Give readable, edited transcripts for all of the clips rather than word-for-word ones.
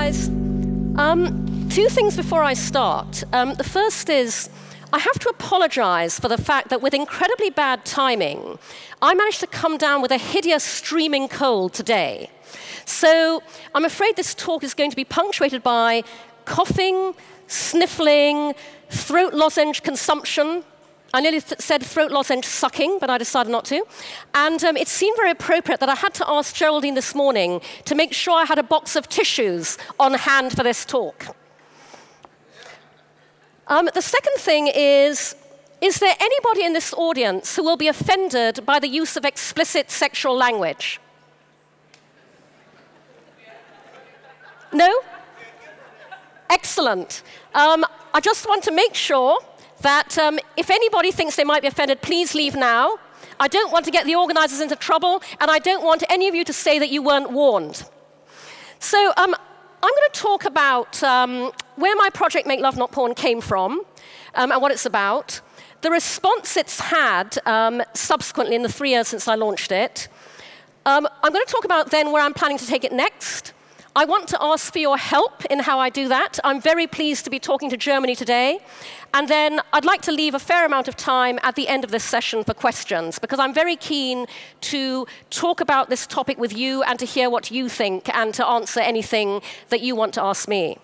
guys. Two things before I start. The first is, I have to apologize for the fact that with incredibly bad timing, I managed to come down with a hideous streaming cold today. So I'm afraid this talk is going to be punctuated by coughing, sniffling, throat lozenge consumption. I nearly said throat lozenge sucking, but I decided not to. And it seemed very appropriate that I had to ask Geraldine this morning to make sure I had a box of tissues on hand for this talk. The second thing is there anybody in this audience who will be offended by the use of explicit sexual language? No? Excellent. I just want to make sure that if anybody thinks they might be offended, please leave now. I don't want to get the organizers into trouble, and I don't want any of you to say that you weren't warned. So I'm going to talk about where my project Make Love Not Porn came from and what it's about, the response it's had subsequently in the 3 years since I launched it. I'm going to talk about then where I'm planning to take it next. I want to ask for your help in how I do that. I'm very pleased to be talking to Germany today. And then I'd like to leave a fair amount of time at the end of this session for questions, because I'm very keen to talk about this topic with you and to hear what you think and to answer anything that you want to ask me.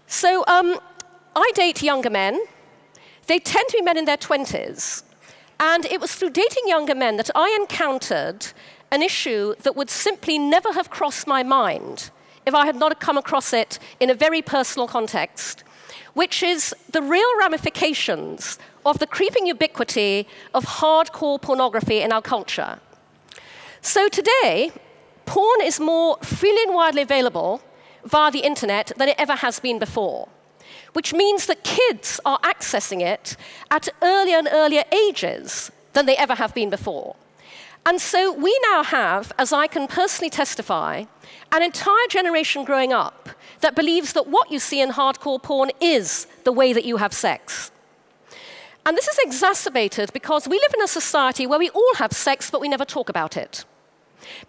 So I date younger men. They tend to be men in their 20s. And it was through dating younger men that I encountered an issue that would simply never have crossed my mind if I had not come across it in a very personal context, which is the real ramifications of the creeping ubiquity of hardcore pornography in our culture. So today, porn is more freely and widely available via the internet than it ever has been before, which means that kids are accessing it at earlier and earlier ages than they ever have been before. And so we now have, as I can personally testify, an entire generation growing up that believes that what you see in hardcore porn is the way that you have sex. And this is exacerbated because we live in a society where we all have sex, but we never talk about it.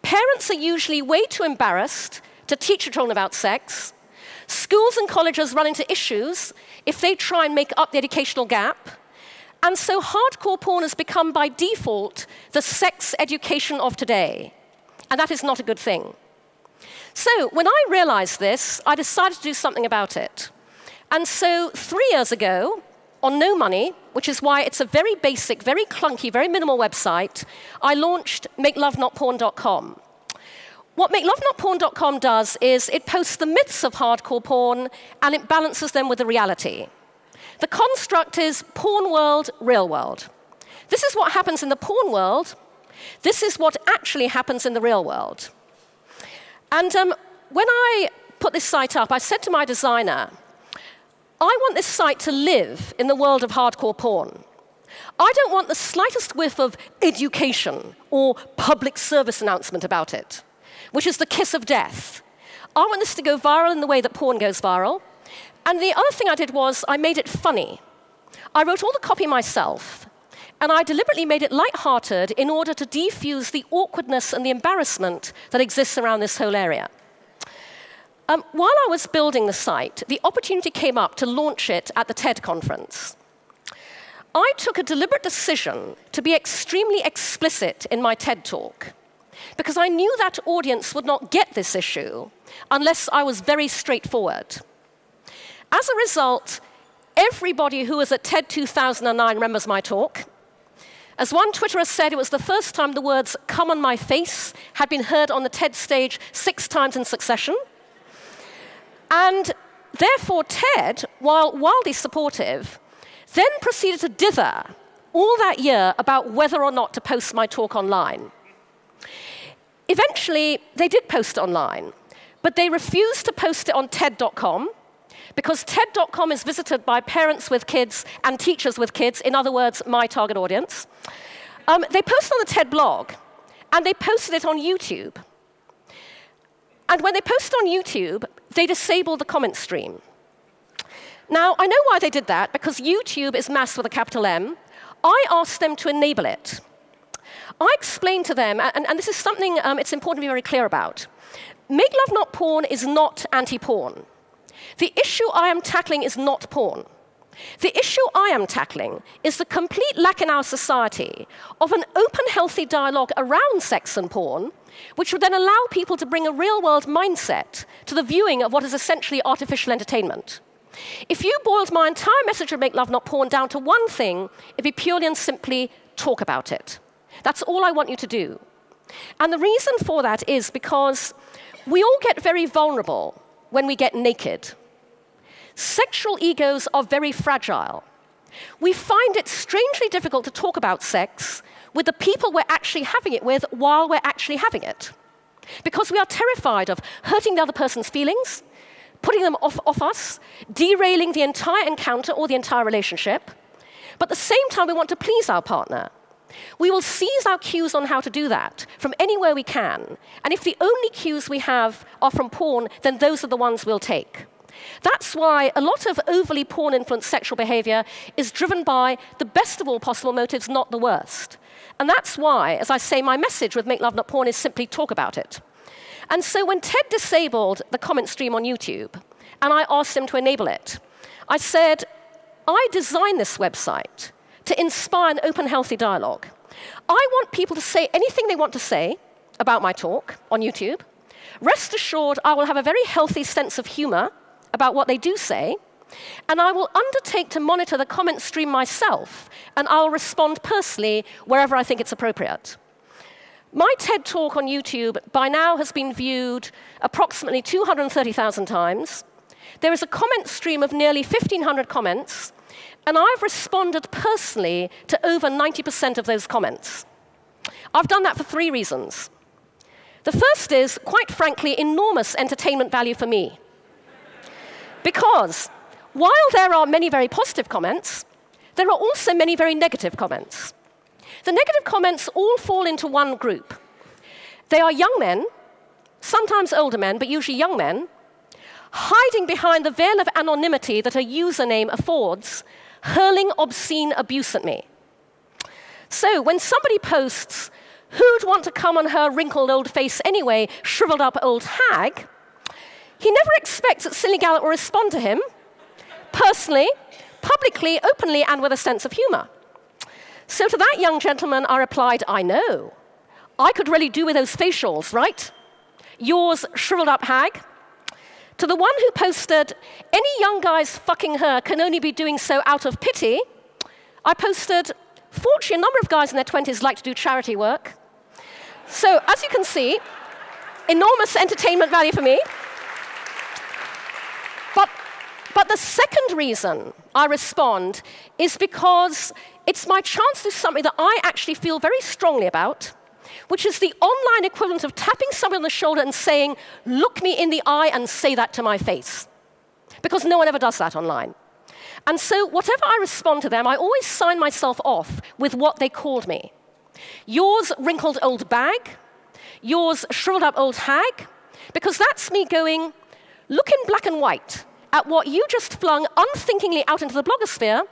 Parents are usually way too embarrassed to teach children about sex. Schools and colleges run into issues if they try and make up the educational gap. And so hardcore porn has become, by default, the sex education of today. And that is not a good thing. So when I realized this, I decided to do something about it. And so 3 years ago, on no money, which is why it's a very basic, very clunky, very minimal website, I launched MakeLoveNotPorn.com. What MakeLoveNotPorn.com does is it posts the myths of hardcore porn, and it balances them with the reality. The construct is porn world, real world. This is what happens in the porn world. This is what actually happens in the real world. And when I put this site up, I said to my designer, I want this site to live in the world of hardcore porn. I don't want the slightest whiff of education or public service announcement about it, which is the kiss of death. I want this to go viral in the way that porn goes viral. And the other thing I did was I made it funny. I wrote all the copy myself, and I deliberately made it lighthearted in order to defuse the awkwardness and the embarrassment that exists around this whole area. While I was building the site, the opportunity came up to launch it at the TED conference. I took a deliberate decision to be extremely explicit in my TED talk, because I knew that audience would not get this issue unless I was very straightforward. As a result, everybody who was at TED 2009 remembers my talk. As one Twitterer said, it was the first time the words "come on my face" had been heard on the TED stage 6 times in succession. And therefore, TED, while wildly supportive, then proceeded to dither all that year about whether or not to post my talk online. Eventually, they did post it online, but they refused to post it on TED.com, because TED.com is visited by parents with kids and teachers with kids, in other words, my target audience. They posted on the TED blog, and they posted it on YouTube. And when they posted on YouTube, they disabled the comment stream. Now, I know why they did that, because YouTube is masked with a capital M. I asked them to enable it. I explained to them, and this is something it's important to be very clear about. Make Love Not Porn is not anti-porn. The issue I am tackling is not porn. The issue I am tackling is the complete lack in our society of an open, healthy dialogue around sex and porn, which would then allow people to bring a real-world mindset to the viewing of what is essentially artificial entertainment. If you boiled my entire message of Make Love Not Porn down to one thing, it'd be purely and simply talk about it. That's all I want you to do. And the reason for that is because we all get very vulnerable when we get naked. Sexual egos are very fragile. We find it strangely difficult to talk about sex with the people we're actually having it with while we're actually having it. Because we are terrified of hurting the other person's feelings, putting them off us, derailing the entire encounter or the entire relationship. But at the same time, we want to please our partner. We will seize our cues on how to do that from anywhere we can. And if the only cues we have are from porn, then those are the ones we'll take. That's why a lot of overly porn-influenced sexual behavior is driven by the best of all possible motives, not the worst. And that's why, as I say, my message with Make Love Not Porn is simply talk about it. And so when Ted disabled the comment stream on YouTube, and I asked him to enable it, I said, I designed this website to inspire an open, healthy dialogue. I want people to say anything they want to say about my talk on YouTube. Rest assured, I will have a very healthy sense of humor about what they do say, and I will undertake to monitor the comment stream myself, and I'll respond personally wherever I think it's appropriate. My TED Talk on YouTube by now has been viewed approximately 230,000 times. There is a comment stream of nearly 1,500 comments, and I've responded personally to over 90% of those comments. I've done that for 3 reasons. The first is, quite frankly, enormous entertainment value for me. Because while there are many very positive comments, there are also many very negative comments. The negative comments all fall into one group. They are young men, sometimes older men, but usually young men, hiding behind the veil of anonymity that a username affords, hurling obscene abuse at me. So when somebody posts, "Who'd want to come on her wrinkled old face anyway, shriveled up old hag?" he never expects that Cindy Gallop will respond to him, personally, publicly, openly, and with a sense of humor. So to that young gentleman, I replied, I know. I could really do with those facials, right? Yours, shriveled up hag. To the one who posted, any young guys fucking her can only be doing so out of pity, I posted, fortunately, a number of guys in their 20s like to do charity work. So as you can see, enormous entertainment value for me. But the second reason I respond is because it's my chance to do something that I actually feel very strongly about, which is the online equivalent of tapping somebody on the shoulder and saying, look me in the eye and say that to my face. Because no one ever does that online. And so whatever I respond to them, I always sign myself off with what they called me. Yours, wrinkled old bag. Yours, shriveled up old hag. Because that's me going, look in black and white at what you just flung unthinkingly out into the blogosphere,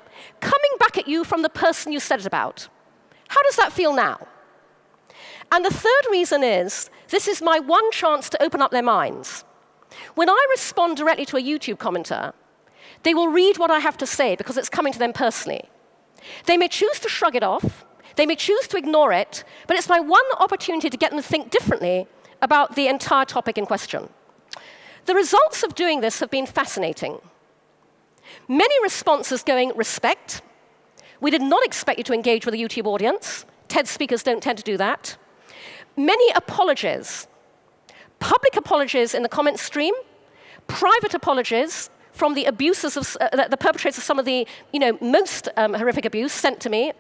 coming back at you from the person you said it about. How does that feel now? And the third reason is, this is my one chance to open up their minds. When I respond directly to a YouTube commenter, they will read what I have to say because it's coming to them personally. They may choose to shrug it off, they may choose to ignore it, but it's my one opportunity to get them to think differently about the entire topic in question. The results of doing this have been fascinating. Many responses going, respect. We did not expect you to engage with a YouTube audience. TED speakers don't tend to do that. Many apologies. Public apologies in the comment stream. Private apologies from the abusers, the perpetrators of some of the most horrific abuse sent to me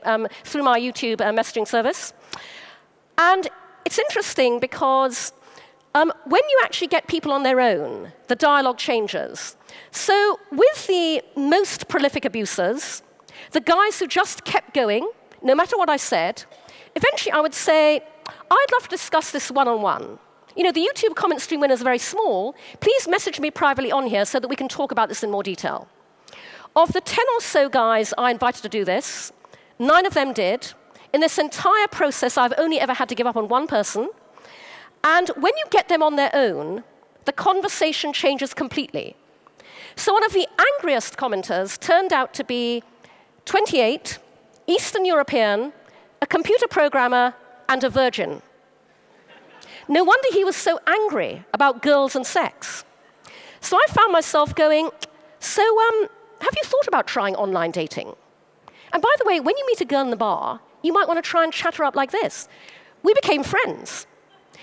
through my YouTube messaging service. And it's interesting because when you actually get people on their own, the dialogue changes. So with the most prolific abusers, the guys who just kept going, no matter what I said, eventually I would say, I'd love to discuss this one-on-one. The YouTube comment stream window is very small. Please message me privately on here so that we can talk about this in more detail. Of the 10 or so guys I invited to do this, 9 of them did. In this entire process, I've only ever had to give up on one person. And when you get them on their own, the conversation changes completely. So one of the angriest commenters turned out to be 28, Eastern European, a computer programmer, and a virgin. No wonder he was so angry about girls and sex. So I found myself going, so have you thought about trying online dating? And by the way, when you meet a girl in the bar, you might want to try and chat her up like this. We became friends.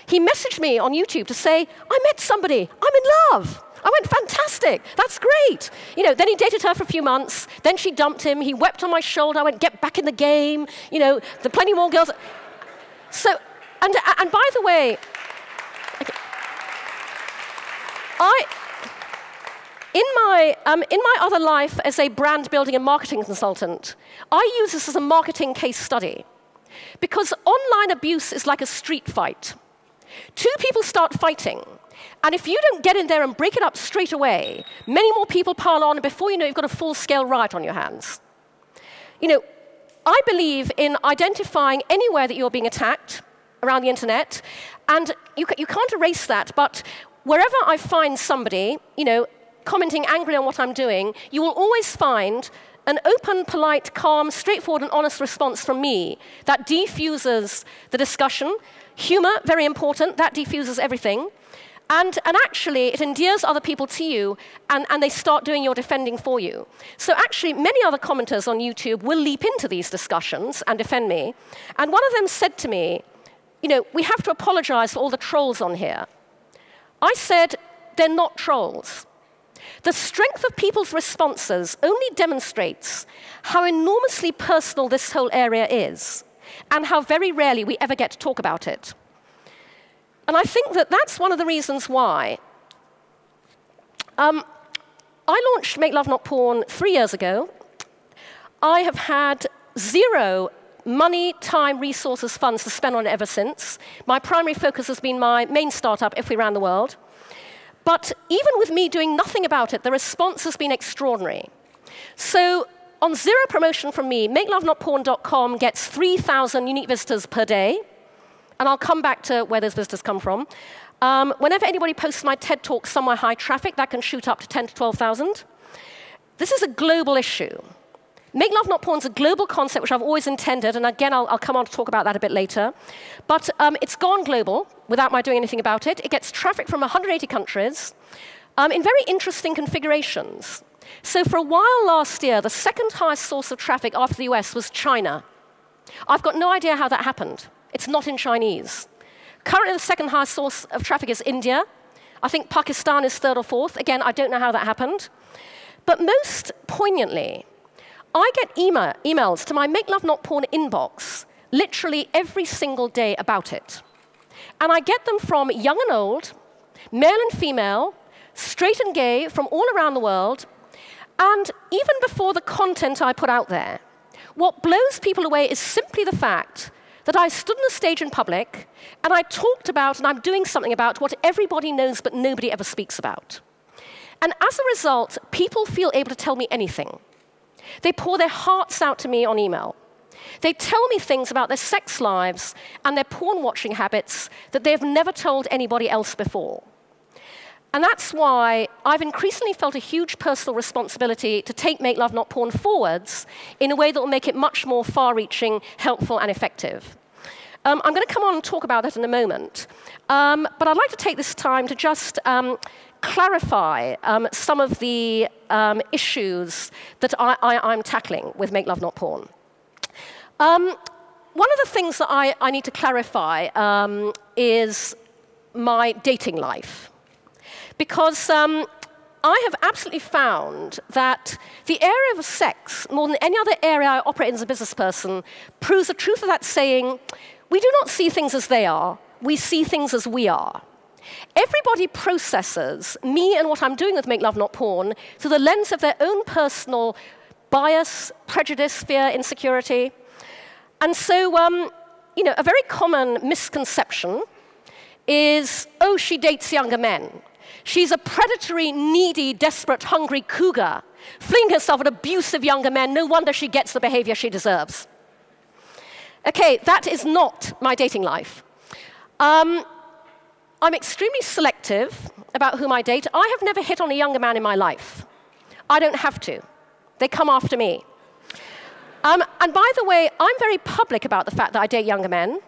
He messaged me on YouTube to say, I met somebody, I'm in love. I went, fantastic, that's great. You know, then he dated her for a few months, then she dumped him, he wept on my shoulder, I went, get back in the game, you know, there are plenty more girls. So, and by the way, okay, in my other life as a brand building and marketing consultant, I use this as a marketing case study. Because online abuse is like a street fight. Two people start fighting, and if you don't get in there and break it up straight away, many more people pile on, and before you know it, you've got a full-scale riot on your hands. You know, I believe in identifying anywhere that you're being attacked around the internet, and you can't erase that, but wherever I find somebody, you know, commenting angrily on what I'm doing, you will always find an open, polite, calm, straightforward, and honest response from me that defuses the discussion. Humor, very important, that defuses everything. And actually, it endears other people to you, and they start doing your defending for you. So actually, many other commenters on YouTube will leap into these discussions and defend me. And one of them said to me, you know, we have to apologize for all the trolls on here. I said, they're not trolls. The strength of people's responses only demonstrates how enormously personal this whole area is, and how very rarely we ever get to talk about it. And I think that that's one of the reasons why I launched Make Love Not Porn 3 years ago. I have had zero money, time, resources, funds to spend on it ever since. My primary focus has been my main startup, If We Ran the World. But even with me doing nothing about it, the response has been extraordinary. So on zero promotion from me, MakeLoveNotPorn.com gets 3,000 unique visitors per day. And I'll come back to where those visitors come from. Whenever anybody posts my TED Talk somewhere high traffic, that can shoot up to 10 to 12,000. This is a global issue. Make Love Not Porn is a global concept, which I've always intended, and again, I'll come on to talk about that a bit later. But it's gone global without my doing anything about it. It gets traffic from 180 countries in very interesting configurations. So for a while last year, the second highest source of traffic after the US was China. I've got no idea how that happened. It's not in Chinese. Currently, the second highest source of traffic is India. I think Pakistan is third or fourth. Again, I don't know how that happened. But most poignantly, I get emails to my Make Love Not Porn inbox literally every single day about it. And I get them from young and old, male and female, straight and gay, from all around the world. And even before the content I put out there, what blows people away is simply the fact that I stood on a stage in public and I talked about, and I'm doing something about, what everybody knows but nobody ever speaks about. And as a result, people feel able to tell me anything. They pour their hearts out to me on email. They tell me things about their sex lives and their porn-watching habits that they've never told anybody else before. And that's why I've increasingly felt a huge personal responsibility to take Make Love Not Porn forwards in a way that will make it much more far-reaching, helpful, and effective. I'm going to come on and talk about that in a moment. But I'd like to take this time to just clarify some of the issues that I'm tackling with Make Love Not Porn. One of the things that I need to clarify is my dating life. Because I have absolutely found that the area of sex, more than any other area I operate in as a business person, proves the truth of that saying, we do not see things as they are, we see things as we are. Everybody processes me and what I'm doing with Make Love Not Porn through the lens of their own personal bias, prejudice, fear, insecurity. And so, you know, a very common misconception is, oh, she dates younger men. She's a predatory, needy, desperate, hungry cougar, flinging herself at abusive younger men. No wonder she gets the behavior she deserves. Okay, that is not my dating life. I'm extremely selective about whom I date. I have never hit on a younger man in my life. I don't have to. They come after me. And by the way, I'm very public about the fact that I date younger men.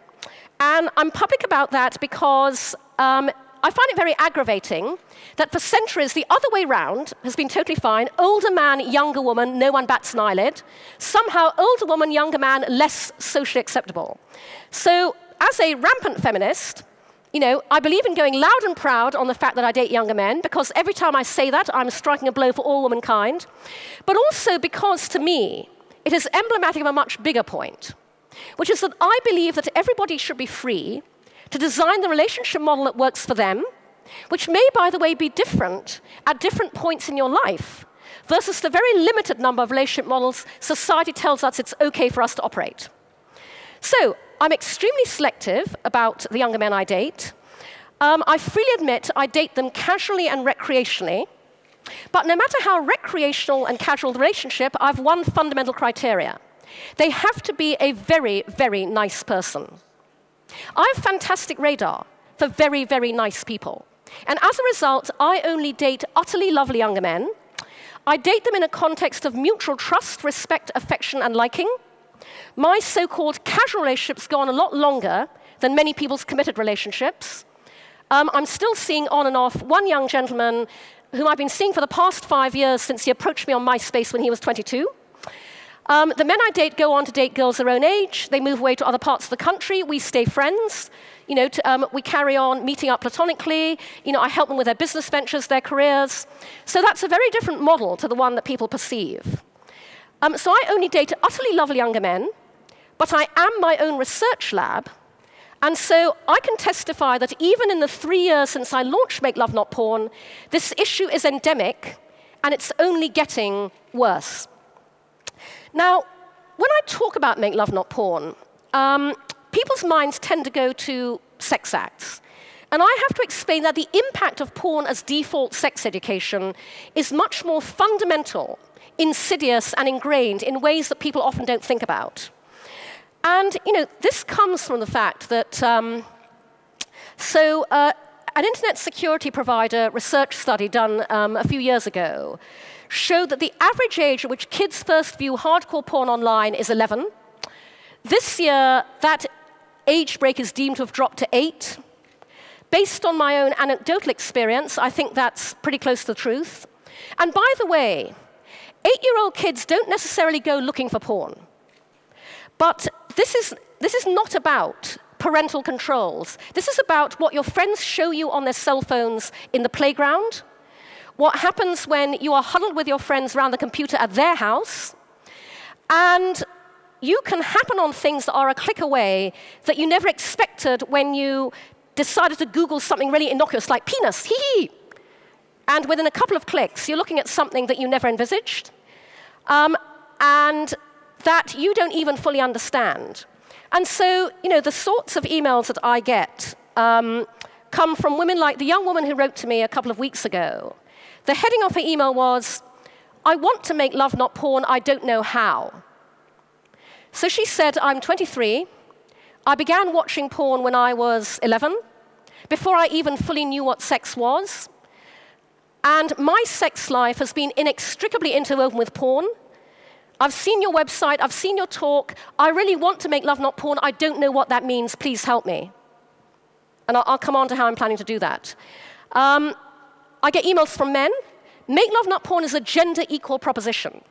And I'm public about that because I find it very aggravating that for centuries, the other way round has been totally fine. Older man, younger woman, no one bats an eyelid. Somehow, older woman, younger man, less socially acceptable. So as a rampant feminist, I believe in going loud and proud on the fact that I date younger men, because every time I say that, I'm striking a blow for all womankind. But also because, to me, it is emblematic of a much bigger point, which is that I believe that everybody should be free to design the relationship model that works for them, which may, by the way, be different at different points in your life, versus the very limited number of relationship models society tells us it's okay for us to operate. So I'm extremely selective about the younger men I date. I freely admit I date them casually and recreationally. But no matter how recreational and casual the relationship, I have one fundamental criteria. They have to be a very, very nice person. I have fantastic radar for very, very nice people. And as a result, I only date utterly lovely younger men. I date them in a context of mutual trust, respect, affection, and liking. My so-called casual relationships go on a lot longer than many people's committed relationships. I'm still seeing on and off one young gentleman whom I've been seeing for the past 5 years since he approached me on MySpace when he was 22. The men I date go on to date girls their own age. They move away to other parts of the country. We stay friends. We carry on meeting up platonically. I help them with their business ventures, their careers. So that's a very different model to the one that people perceive. So I only date utterly lovely younger men, but I am my own research lab. And so I can testify that even in the 3 years since I launched Make Love Not Porn, this issue is endemic, and it's only getting worse. Now, when I talk about Make Love Not Porn, people's minds tend to go to sex acts. And I have to explain that the impact of porn as default sex education is much more fundamental, insidious, and ingrained in ways that people often don't think about. And this comes from the fact that an internet security provider research study done a few years ago showed that the average age at which kids first view hardcore porn online is 11. This year, that age break is deemed to have dropped to 8. Based on my own anecdotal experience, I think that's pretty close to the truth. And by the way, 8-year-old kids don't necessarily go looking for porn. But this is not about parental controls. This is about what your friends show you on their cell phones in the playground, what happens when you are huddled with your friends around the computer at their house, and you can happen on things that are a click away that you never expected when you decided to Google something really innocuous like penis, hee-hee. And within a couple of clicks, you're looking at something that you never envisaged, and that you don't even fully understand. And so, the sorts of emails that I get come from women like the young woman who wrote to me a couple of weeks ago. The heading of her email was, "I want to make love, not porn, I don't know how." So she said, "I'm 23. I began watching porn when I was 11, before I even fully knew what sex was. And my sex life has been inextricably interwoven with porn. I've seen your website, I've seen your talk. I really want to make love, not porn. I don't know what that means. Please help me." And I'll come on to how I'm planning to do that. I get emails from men. Make love, not porn is a gender-equal proposition,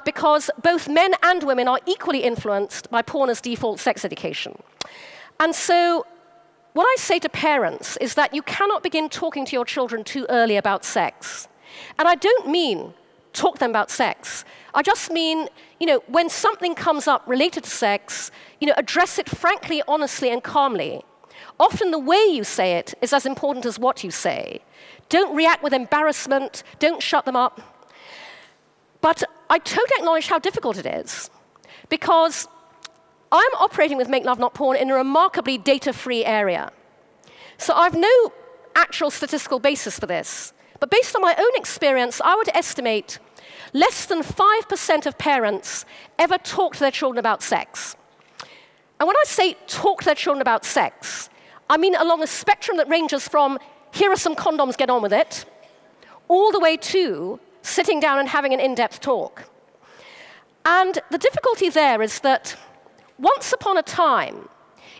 because both men and women are equally influenced by porn as default sex education. And so what I say to parents is that you cannot begin talking to your children too early about sex. And I don't mean talk to them about sex. I just mean, when something comes up related to sex, address it frankly, honestly, and calmly. Often the way you say it is as important as what you say. Don't react with embarrassment. Don't shut them up. But I totally acknowledge how difficult it is, because I'm operating with Make Love Not Porn in a remarkably data-free area. So I have no actual statistical basis for this. But based on my own experience, I would estimate less than 5% of parents ever talk to their children about sex. And when I say talk to their children about sex, I mean along a spectrum that ranges from, here are some condoms, get on with it, all the way to sitting down and having an in-depth talk. And the difficulty there is that once upon a time,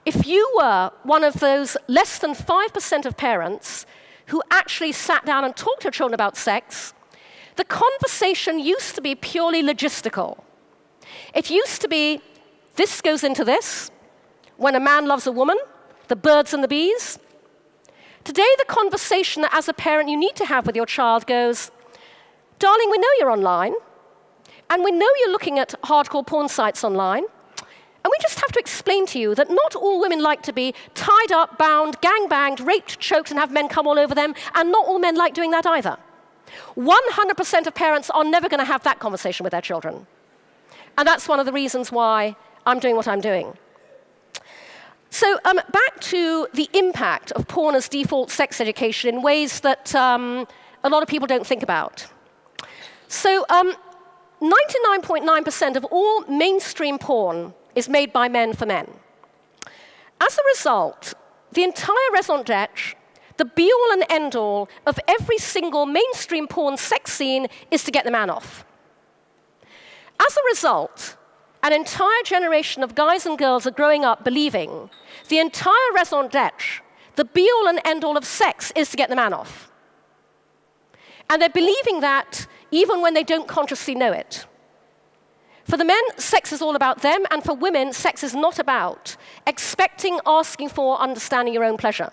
if you were one of those less than 5% of parents who actually sat down and talked to children about sex, the conversation used to be purely logistical. It used to be, this goes into this, when a man loves a woman, the birds and the bees. Today, the conversation that as a parent you need to have with your child goes, darling, we know you're online, and we know you're looking at hardcore porn sites online, and we just have to explain to you that not all women like to be tied up, bound, gang-banged, raped, choked, and have men come all over them, and not all men like doing that either. 100% of parents are never going to have that conversation with their children. And that's one of the reasons why I'm doing what I'm doing. So back to the impact of porn as default sex education in ways that a lot of people don't think about. So 99.9% of all mainstream porn is made by men for men. As a result, the entire raison d'etre, the be-all and end-all of every single mainstream porn sex scene is to get the man off. As a result, an entire generation of guys and girls are growing up believing the entire raison d'etre, the be-all and end-all of sex is to get the man off. And they're believing that even when they don't consciously know it. For the men, sex is all about them, and for women, sex is not about expecting, asking for, understanding your own pleasure.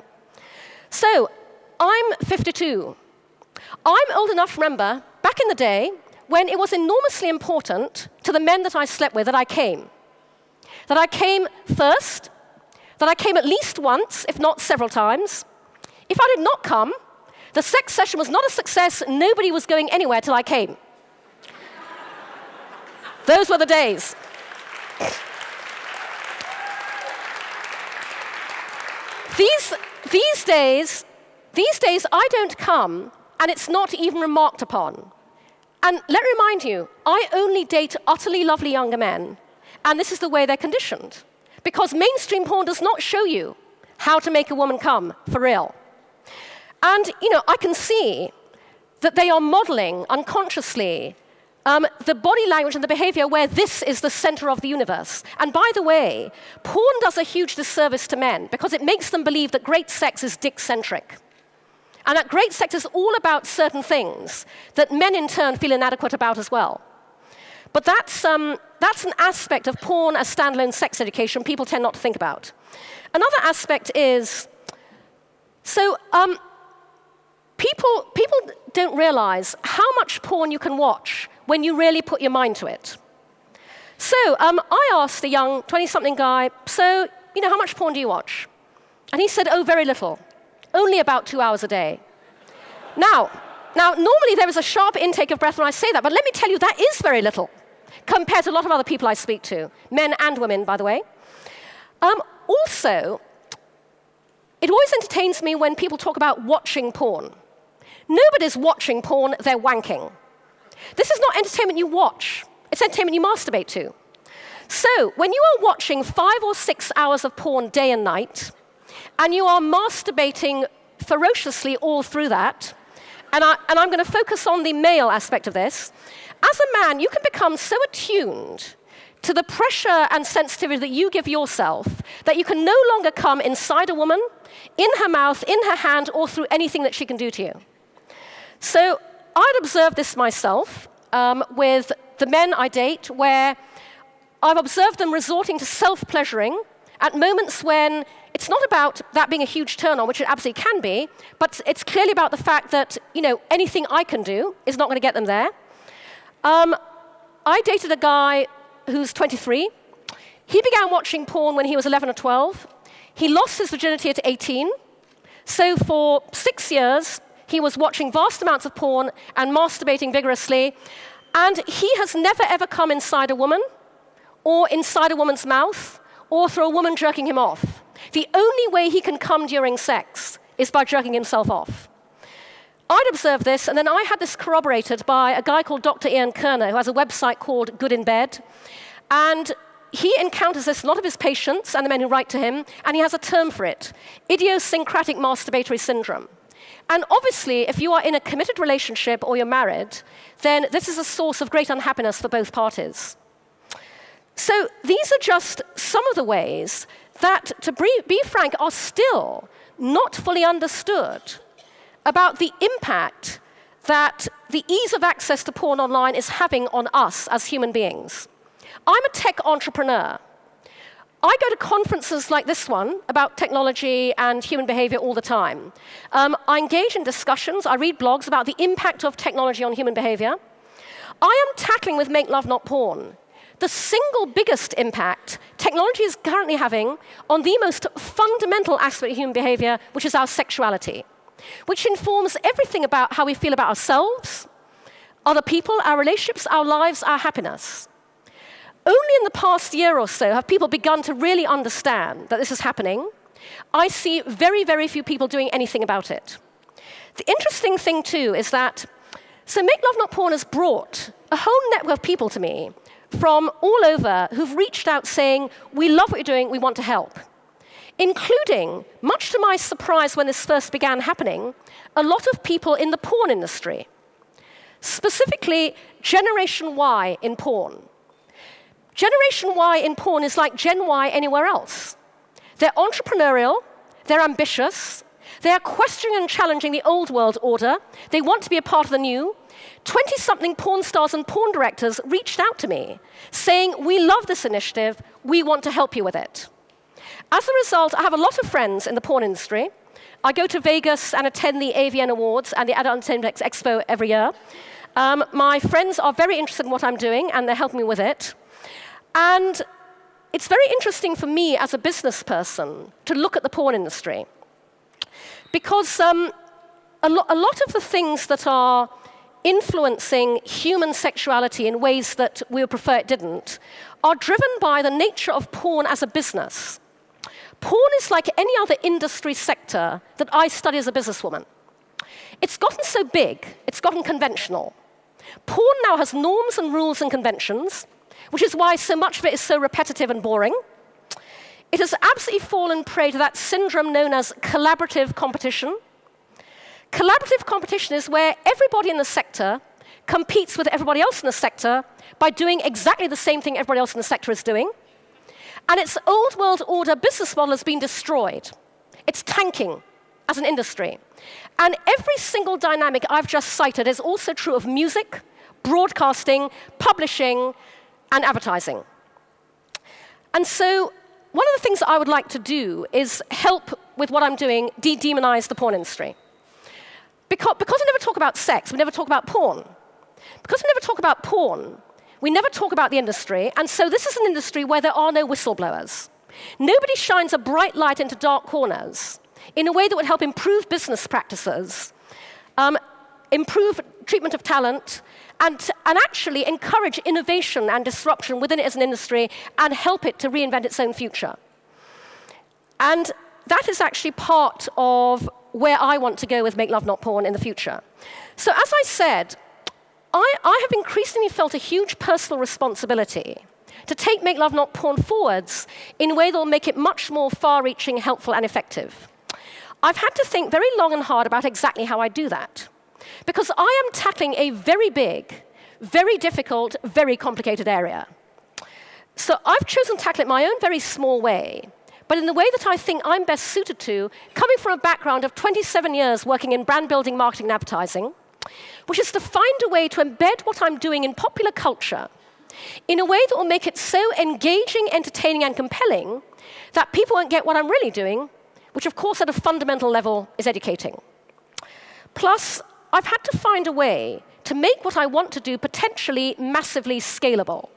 So, I'm 52. I'm old enough to remember, back in the day, when it was enormously important to the men that I slept with that I came. That I came first, that I came at least once, if not several times. If I did not come, the sex session was not a success, nobody was going anywhere till I came. Those were the days. These days, I don't come, and it's not even remarked upon. And let me remind you, I only date utterly lovely younger men, and this is the way they're conditioned. Because mainstream porn does not show you how to make a woman come, for real. And, you know, I can see that they are modeling unconsciously the body language and the behavior where this is the center of the universe. And by the way, porn does a huge disservice to men because it makes them believe that great sex is dick-centric. And that great sex is all about certain things that men in turn feel inadequate about as well. But that's an aspect of porn as standalone sex education people tend not to think about. Another aspect is, so people don't realize how much porn you can watch when you really put your mind to it. So I asked a young 20-something guy, so, you know, how much porn do you watch? And he said, oh, very little. Only about 2 hours a day. Now, normally there is a sharp intake of breath when I say that, but let me tell you, that is very little compared to a lot of other people I speak to, men and women, by the way. Also, it always entertains me when people talk about watching porn. Nobody's watching porn, they're wanking. This is not entertainment you watch. It's entertainment you masturbate to. So, when you are watching 5 or 6 hours of porn day and night, and you are masturbating ferociously all through that, and I'm going to focus on the male aspect of this, as a man, you can become so attuned to the pressure and sensitivity that you give yourself that you can no longer come inside a woman, in her mouth, in her hand, or through anything that she can do to you. So I'd observed this myself with the men I date, where I've observed them resorting to self-pleasuring at moments when it's not about that being a huge turn-on, which it absolutely can be, but it's clearly about the fact that, you know, anything I can do is not going to get them there. I dated a guy who's 23. He began watching porn when he was 11 or 12. He lost his virginity at 18. So for 6 years, he was watching vast amounts of porn and masturbating vigorously. And he has never, ever come inside a woman, or inside a woman's mouth, or through a woman jerking him off. The only way he can come during sex is by jerking himself off. I'd observed this, and then I had this corroborated by a guy called Dr. Ian Kerner, who has a website called Good in Bed. And he encounters this, a lot of his patients and the men who write to him, and he has a term for it, idiosyncratic masturbatory syndrome. And obviously, if you are in a committed relationship or you're married, then this is a source of great unhappiness for both parties. So these are just some of the ways that, to be frank, are still not fully understood about the impact that the ease of access to porn online is having on us as human beings. I'm a tech entrepreneur. I go to conferences like this one about technology and human behavior all the time. I engage in discussions. I read blogs about the impact of technology on human behavior. I am tackling with Make Love Not Porn the single biggest impact technology is currently having on the most fundamental aspect of human behavior, which is our sexuality, which informs everything about how we feel about ourselves, other people, our relationships, our lives, our happiness. Only in the past year or so have people begun to really understand that this is happening. I see very, very few people doing anything about it. The interesting thing, too, is that Make Love Not Porn has brought a whole network of people to me from all over who've reached out saying, we love what you're doing, we want to help. Including, much to my surprise when this first began happening, a lot of people in the porn industry. Specifically, Generation Y in porn. Generation Y in porn is like Gen Y anywhere else. They're entrepreneurial, they're ambitious, they are questioning and challenging the old world order, they want to be a part of the new. 20-something porn stars and porn directors reached out to me, saying, we love this initiative, we want to help you with it. As a result, I have a lot of friends in the porn industry. I go to Vegas and attend the AVN Awards and the Adult Entertainment Expo every year. My friends are very interested in what I'm doing, and they're helping me with it. And it's very interesting for me as a business person to look at the porn industry. Because a lot of the things that are influencing human sexuality in ways that we would prefer it didn't are driven by the nature of porn as a business. Porn is like any other industry sector that I study as a businesswoman. It's gotten so big, it's gotten conventional. Porn now has norms and rules and conventions, which is why so much of it is so repetitive and boring. It has absolutely fallen prey to that syndrome known as collaborative competition. Collaborative competition is where everybody in the sector competes with everybody else in the sector by doing exactly the same thing everybody else in the sector is doing. And its old world order business model has been destroyed. It's tanking as an industry. And every single dynamic I've just cited is also true of music, broadcasting, publishing, and advertising. And so one of the things that I would like to do is help with what I'm doing de-demonize the porn industry. Because we never talk about sex, we never talk about porn. Because we never talk about porn, we never talk about the industry, and so this is an industry where there are no whistleblowers. Nobody shines a bright light into dark corners in a way that would help improve business practices, improve treatment of talent, and actually encourage innovation and disruption within it as an industry and help it to reinvent its own future. And that is actually part of where I want to go with Make Love Not Porn in the future. So as I said, I have increasingly felt a huge personal responsibility to take Make Love Not Porn forwards in a way that will make it much more far-reaching, helpful, and effective. I've had to think very long and hard about exactly how I do that. Because I am tackling a very big, very difficult, very complicated area. So I've chosen to tackle it my own very small way, but in the way that I think I'm best suited to, coming from a background of 27 years working in brand building, marketing, and advertising, which is to find a way to embed what I'm doing in popular culture in a way that will make it so engaging, entertaining, and compelling that people won't get what I'm really doing, which of course at a fundamental level is educating. Plus, I've had to find a way to make what I want to do potentially massively scalable.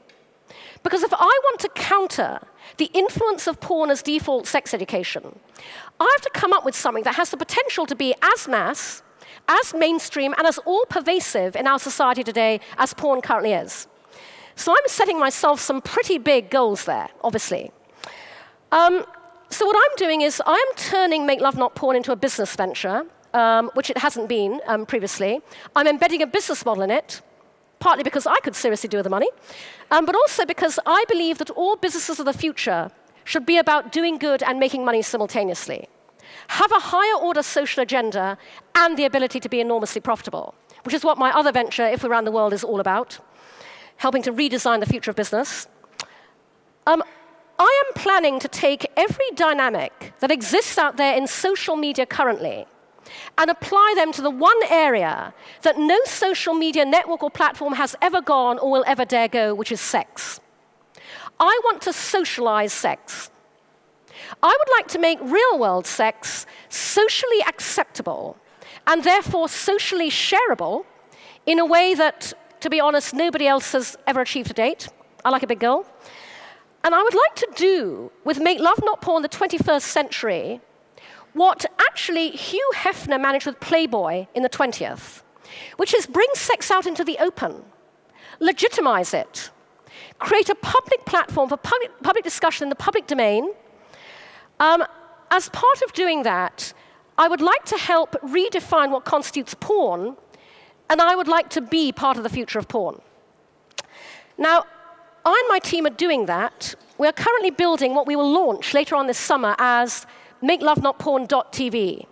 Because if I want to counter the influence of porn as default sex education, I have to come up with something that has the potential to be as mass, as mainstream, and as all-pervasive in our society today as porn currently is. So I'm setting myself some pretty big goals there, obviously. So what I'm doing is I'm turning Make Love Not Porn into a business venture, which it hasn't been previously. I'm embedding a business model in it, partly because I could seriously do with the money, but also because I believe that all businesses of the future should be about doing good and making money simultaneously. Have a higher order social agenda and the ability to be enormously profitable, which is what my other venture, If We Ran the World, is all about, helping to redesign the future of business. I am planning to take every dynamic that exists out there in social media currently and apply them to the one area that no social media network or platform has ever gone or will ever dare go, which is sex. I want to socialize sex. I would like to make real-world sex socially acceptable and therefore socially shareable in a way that, to be honest, nobody else has ever achieved to date. I like a big girl. And I would like to do, with Make Love Not Porn, the 21st century, what actually Hugh Hefner managed with Playboy in the 20th, which is bring sex out into the open, legitimize it, create a public platform for public discussion in the public domain. As part of doing that, I would like to help redefine what constitutes porn, and I would like to be part of the future of porn. Now, I and my team are doing that. We are currently building what we will launch later on this summer as MakeLoveNotPorn.tv.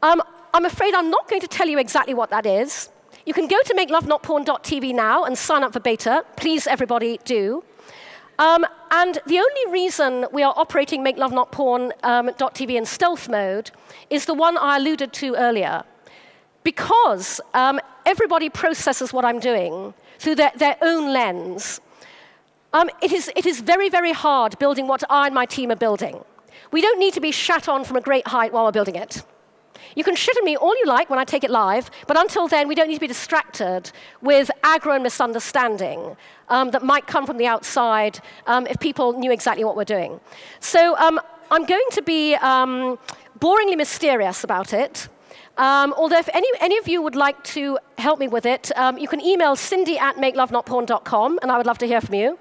I'm afraid I'm not going to tell you exactly what that is. You can go to MakeLoveNotPorn.tv now and sign up for beta. Please, everybody, do. And the only reason we are operating MakeLoveNotPorn.tv in stealth mode is the one I alluded to earlier. Because everybody processes what I'm doing through their own lens, it is very, very hard building what I and my team are building. We don't need to be shat on from a great height while we're building it. You can shit on me all you like when I take it live, but until then, we don't need to be distracted with aggro and misunderstanding that might come from the outside if people knew exactly what we're doing. So I'm going to be boringly mysterious about it. Although if any of you would like to help me with it, you can email cindy@makelovenotporn.com, and I would love to hear from you.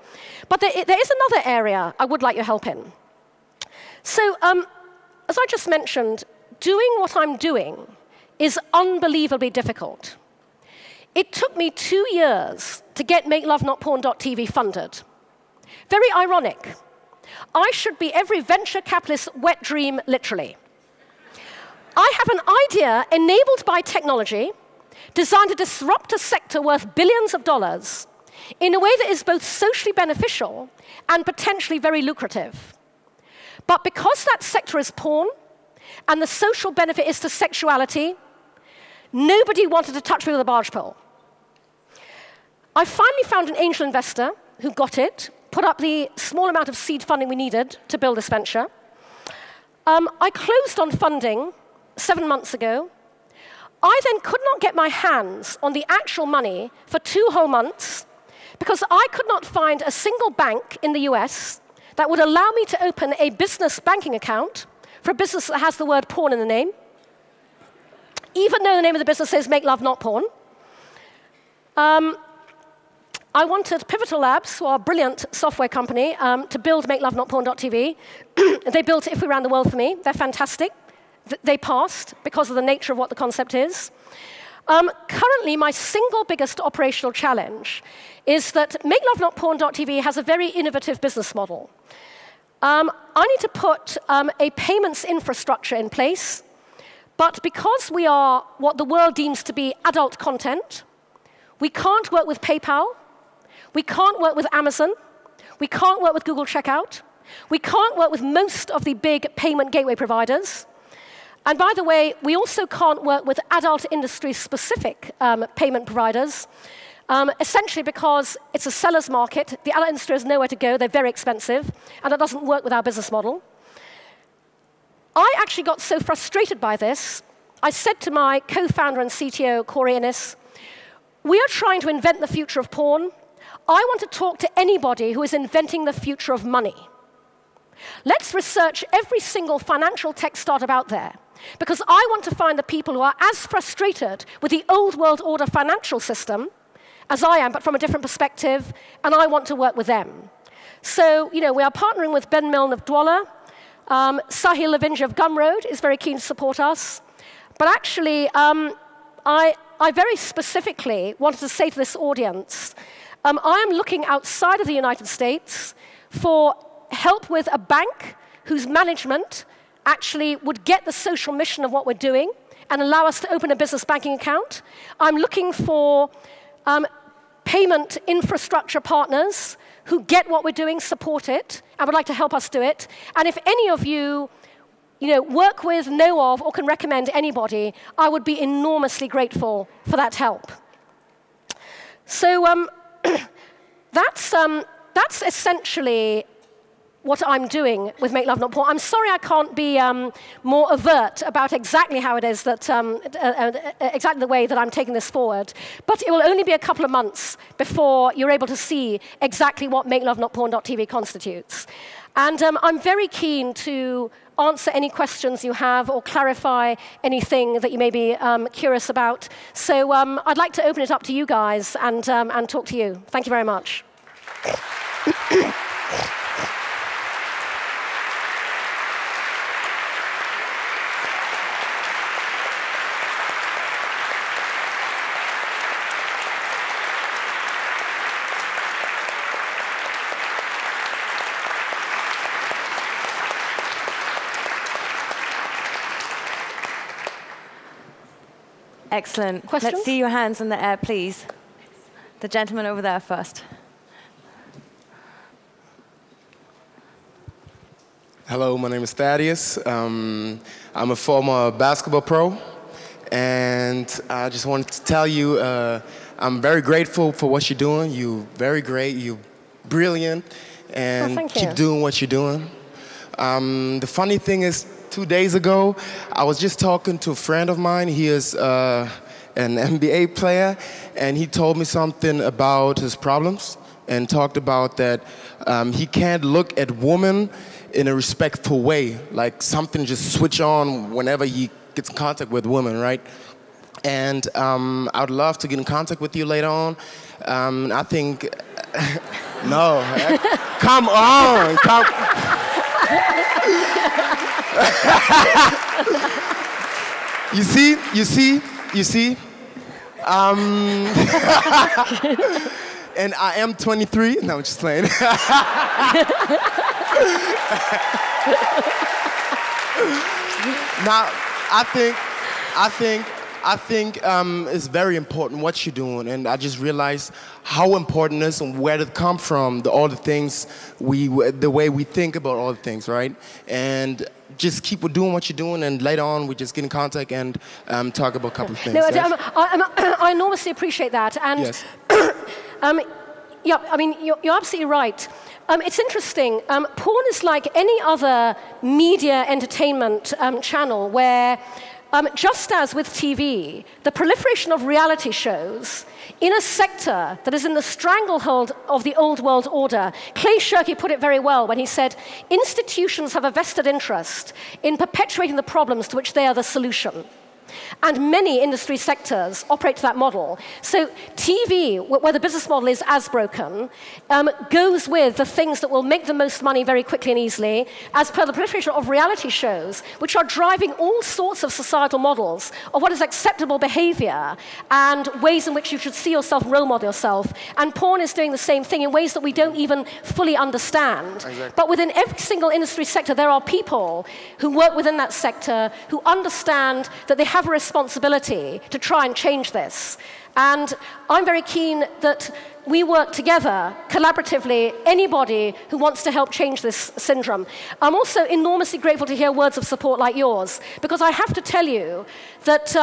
But there is another area I would like your help in. So as I just mentioned, doing what I'm doing is unbelievably difficult. It took me 2 years to get MakeLoveNotPorn.tv funded. Very ironic. I should be every venture capitalist's wet dream, literally. I have an idea enabled by technology designed to disrupt a sector worth billions of dollars in a way that is both socially beneficial and potentially very lucrative. But because that sector is porn, and the social benefit is to sexuality, nobody wanted to touch me with a barge pole. I finally found an angel investor who got it, put up the small amount of seed funding we needed to build this venture. I closed on funding 7 months ago. I then could not get my hands on the actual money for 2 whole months because I could not find a single bank in the US that would allow me to open a business banking account for a business that has the word porn in the name, even though the name of the business is Make Love Not Porn. I wanted Pivotal Labs, who are a brilliant software company, to build MakeLoveNotPorn.tv. They built If We Ran the World for me. They're fantastic. They passed because of the nature of what the concept is. Currently, my single biggest operational challenge is that MakeLoveNotPorn.tv has a very innovative business model. I need to put a payments infrastructure in place, but because we are what the world deems to be adult content, we can't work with PayPal, we can't work with Amazon, we can't work with Google Checkout, we can't work with most of the big payment gateway providers. And by the way, we also can't work with adult industry-specific payment providers, essentially because it's a seller's market. The adult industry has nowhere to go. They're very expensive, and it doesn't work with our business model. I actually got so frustrated by this, I said to my co-founder and CTO, Corey Innes, we are trying to invent the future of porn. I want to talk to anybody who is inventing the future of money. Let's research every single financial tech startup out there, because I want to find the people who are as frustrated with the old world order financial system as I am, but from a different perspective, and I want to work with them. So, we are partnering with Ben Milne of Dwala. Sahil Lavinja of Gumroad is very keen to support us. But actually, I I very specifically wanted to say to this audience, I am looking outside of the United States for help with a bank whose management actually would get the social mission of what we're doing and allow us to open a business banking account. I'm looking for payment infrastructure partners who get what we're doing, support it, and would like to help us do it. And if any of you, work with, know of, or can recommend anybody, I would be enormously grateful for that help. So that's essentially what I'm doing with Make Love Not Porn. I'm sorry I can't be more overt about exactly how it is that, exactly the way that I'm taking this forward. But it will only be a couple of months before you're able to see exactly what MakeLoveNotPorn.tv constitutes. And I'm very keen to answer any questions you have or clarify anything that you may be curious about. So I'd like to open it up to you guys and talk to you. Thank you very much. Excellent. Questions? Let's see your hands in the air, please. The gentleman over there first. Hello, my name is Thaddeus. I'm a former basketball pro, and I just wanted to tell you I'm very grateful for what you're doing. You're very great, you're brilliant, and keep doing what you're doing. The funny thing is, 2 days ago, I was just talking to a friend of mine. He is an NBA player, and he told me something about his problems and talked about that he can't look at women in a respectful way, like something just switch on whenever he gets in contact with women, right? And I would love to get in contact with you later on. I think, no, come on, come. You see. And I am 23. No, I'm just playing. Now, I think it's very important what you're doing, and I just realized how important it is and where it come from, all the things the way we think about all the things, right? And just keep doing what you're doing, and later on we just get in contact and talk about a couple of things. No, I enormously appreciate that, and yes. Yeah, I mean you're absolutely right. It's interesting. Porn is like any other media entertainment channel where, just as with TV, the proliferation of reality shows in a sector that is in the stranglehold of the old world order. Clay Shirky put it very well when he said, institutions have a vested interest in perpetuating the problems to which they are the solution. And many industry sectors operate to that model. So TV, where the business model is as broken, goes with the things that will make the most money very quickly and easily, as per the proliferation of reality shows, which are driving all sorts of societal models of what is acceptable behavior and ways in which you should see yourself, role model yourself. And porn is doing the same thing in ways that we don't even fully understand. Exactly. But within every single industry sector, there are people who work within that sector who understand that they have a responsibility to try and change this. And I'm very keen that we work together, collaboratively, anybody who wants to help change this syndrome. I'm also enormously grateful to hear words of support like yours, because I have to tell you that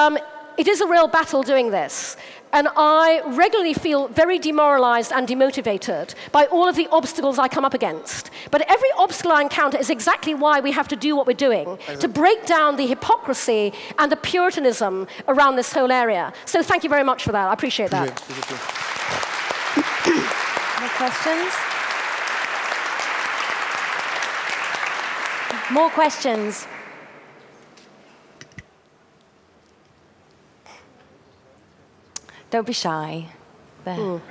it is a real battle doing this. And I regularly feel very demoralized and demotivated by all of the obstacles I come up against. But every obstacle I encounter is exactly why we have to do what we're doing, to break down the hypocrisy and the puritanism around this whole area. So thank you very much for that. I appreciate that. More questions? More questions? Don't be shy. There.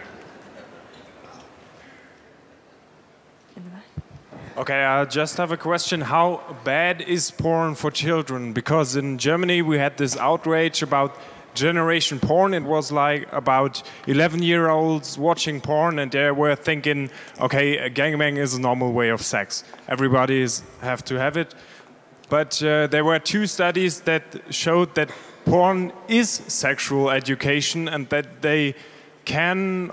Okay, I just have a question. How bad is porn for children? Because in Germany we had this outrage about generation porn, it was like about 11-year-olds watching porn, and they were thinking, okay, a gangbang is a normal way of sex. Everybody have to have it. But there were 2 studies that showed that porn is sexual education and that they can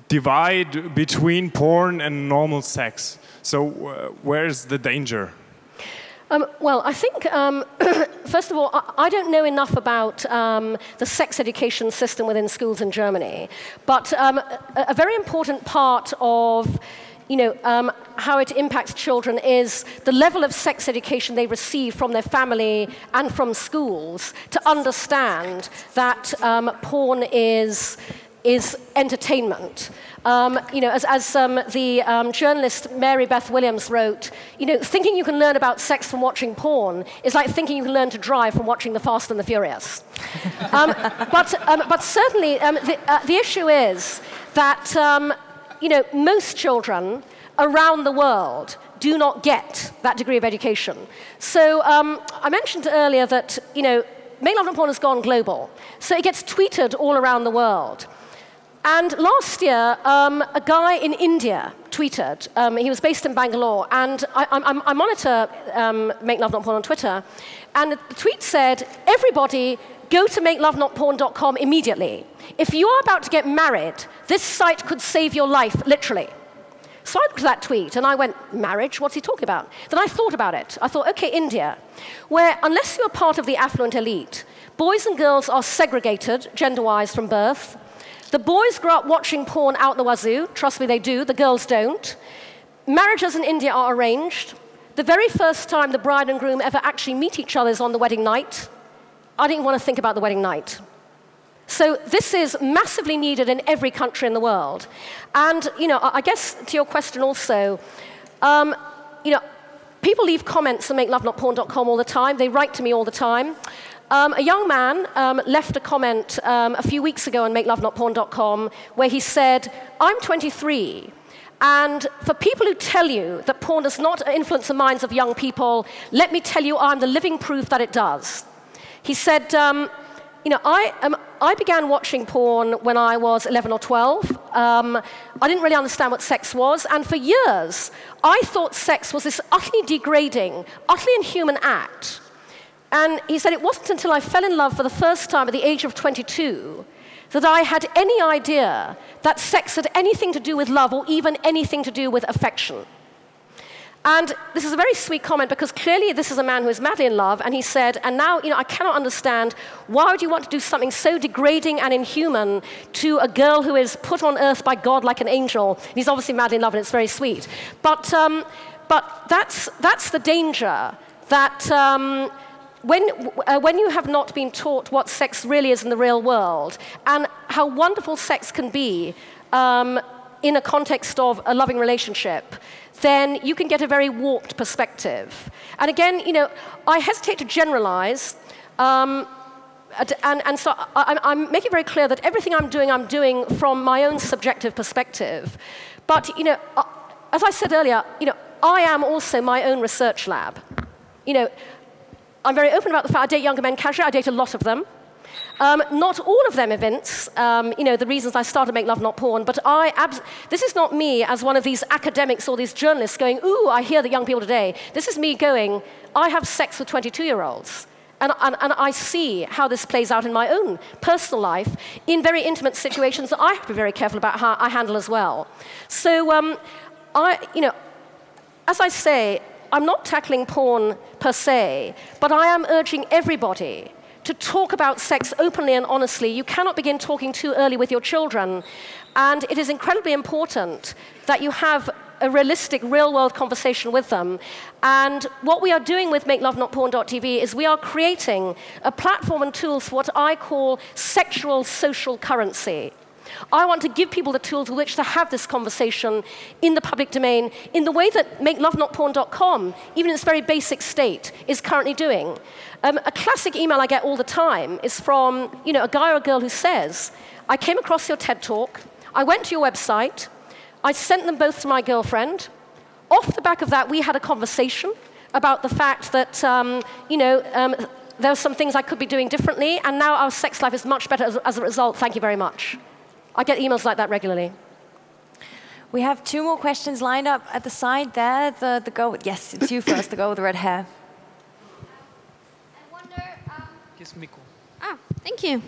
divide between porn and normal sex. So where's the danger? Well, I think, first of all, I don't know enough about the sex education system within schools in Germany. But a very important part of how it impacts children is the level of sex education they receive from their family and from schools to understand that porn is entertainment. As the journalist Mary Beth Williams wrote, thinking you can learn about sex from watching porn is like thinking you can learn to drive from watching The Fast and the Furious. But certainly the issue is that most children around the world do not get that degree of education. So I mentioned earlier that MakeLoveNotPorn has gone global, so it gets tweeted all around the world. And last year, a guy in India tweeted. He was based in Bangalore, and I monitor MakeLoveNotPorn on Twitter. And the tweet said, "Everybody, go to MakeLoveNotPorn.com immediately. If you are about to get married, this site could save your life, literally." So I looked at that tweet, and I went, marriage? What's he talking about? Then I thought about it. I thought, OK, India, where unless you're part of the affluent elite, boys and girls are segregated, gender-wise, from birth. The boys grow up watching porn out the wazoo. Trust me, they do. The girls don't. Marriages in India are arranged. The very first time the bride and groom ever actually meet each other is on the wedding night. I didn't want to think about the wedding night. So this is massively needed in every country in the world. And I guess to your question also, people leave comments on MakeLoveNotPorn.com all the time. They write to me all the time. A young man left a comment a few weeks ago on MakeLoveNotPorn.com where he said, "I'm 23, and for people who tell you that porn does not influence the minds of young people, let me tell you I'm the living proof that it does." He said, I began watching porn when I was 11 or 12. I didn't really understand what sex was, and for years, I thought sex was this utterly degrading, utterly inhuman act. And he said, it wasn't until I fell in love for the first time at the age of 22 that I had any idea that sex had anything to do with love or even anything to do with affection. And this is a very sweet comment because clearly this is a man who is madly in love, and he said, and now I cannot understand why would you want to do something so degrading and inhuman to a girl who is put on earth by God like an angel. And he's obviously madly in love, and it's very sweet. But that's the danger that when you have not been taught what sex really is in the real world and how wonderful sex can be in a context of a loving relationship, then you can get a very warped perspective. And again, I hesitate to generalize, and so I'm making it very clear that everything I'm doing from my own subjective perspective. But as I said earlier, I am also my own research lab. I'm very open about the fact I date younger men casually. I date a lot of them. Not all of them evince, the reasons I started Make Love Not Porn, but this is not me as one of these academics or these journalists going, ooh, I hear that young people today. This is me going, I have sex with 22-year-olds. And I see how this plays out in my own personal life in very intimate situations that I have to be very careful about how I handle as well. So, as I say, I'm not tackling porn per se, but I am urging everybody to talk about sex openly and honestly. You cannot begin talking too early with your children. And it is incredibly important that you have a realistic, real-world conversation with them. And what we are doing with MakeLoveNotPorn.tv is we are creating a platform and tools for what I call sexual social currency. I want to give people the tools with which to have this conversation in the public domain in the way that MakeLoveNotPorn.com, even in its very basic state, is currently doing. A classic email I get all the time is from a guy or a girl who says, I came across your TED Talk, I went to your website, I sent them both to my girlfriend. Off the back of that, we had a conversation about the fact that there are some things I could be doing differently, and now our sex life is much better as a result. Thank you very much. I get emails like that regularly. We have 2 more questions lined up at the side there. The girl, yes, it's you first, the girl with the red hair. I wonder... thank you.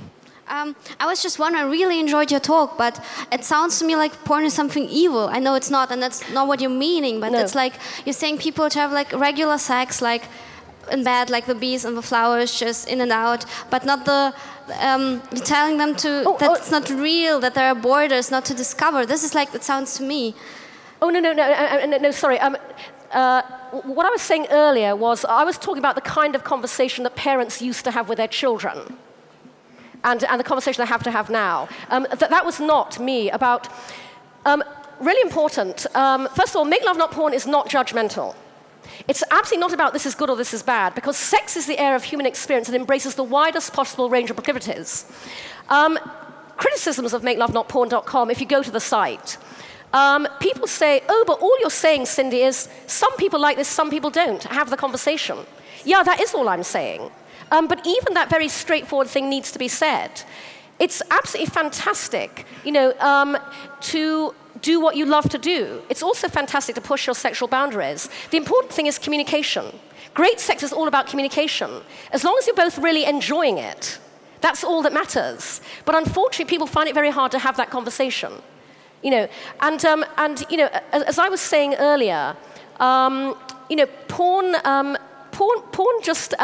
I was just wondering, I really enjoyed your talk, but it sounds to me like porn is something evil. I know it's not, and that's not what you're meaning, but it's like you're saying people to have like regular sex, like in bed, like the bees and the flowers, just in and out, but not the... you're telling them that it's not real, that there are borders not to discover. This is like, it sounds to me. Oh, no, sorry. What I was saying earlier was, I was talking about the kind of conversation that parents used to have with their children. And the conversation they have to have now. That was not me about... really important. First of all, Make Love Not Porn is not judgmental. It's absolutely not about this is good or this is bad, because sex is the area of human experience that embraces the widest possible range of proclivities. Criticisms of MakeLoveNotPorn.com, if you go to the site, people say, oh, but all you're saying, Cindy, is some people like this, some people don't. Have the conversation. Yeah, that is all I'm saying. But even that very straightforward thing needs to be said. It's absolutely fantastic, you know, to do what you love to do. It's also fantastic to push your sexual boundaries. The important thing is communication. Great sex is all about communication. As long as you're both really enjoying it, that's all that matters. But unfortunately, people find it very hard to have that conversation. You know, and you know, as I was saying earlier, you know, porn just,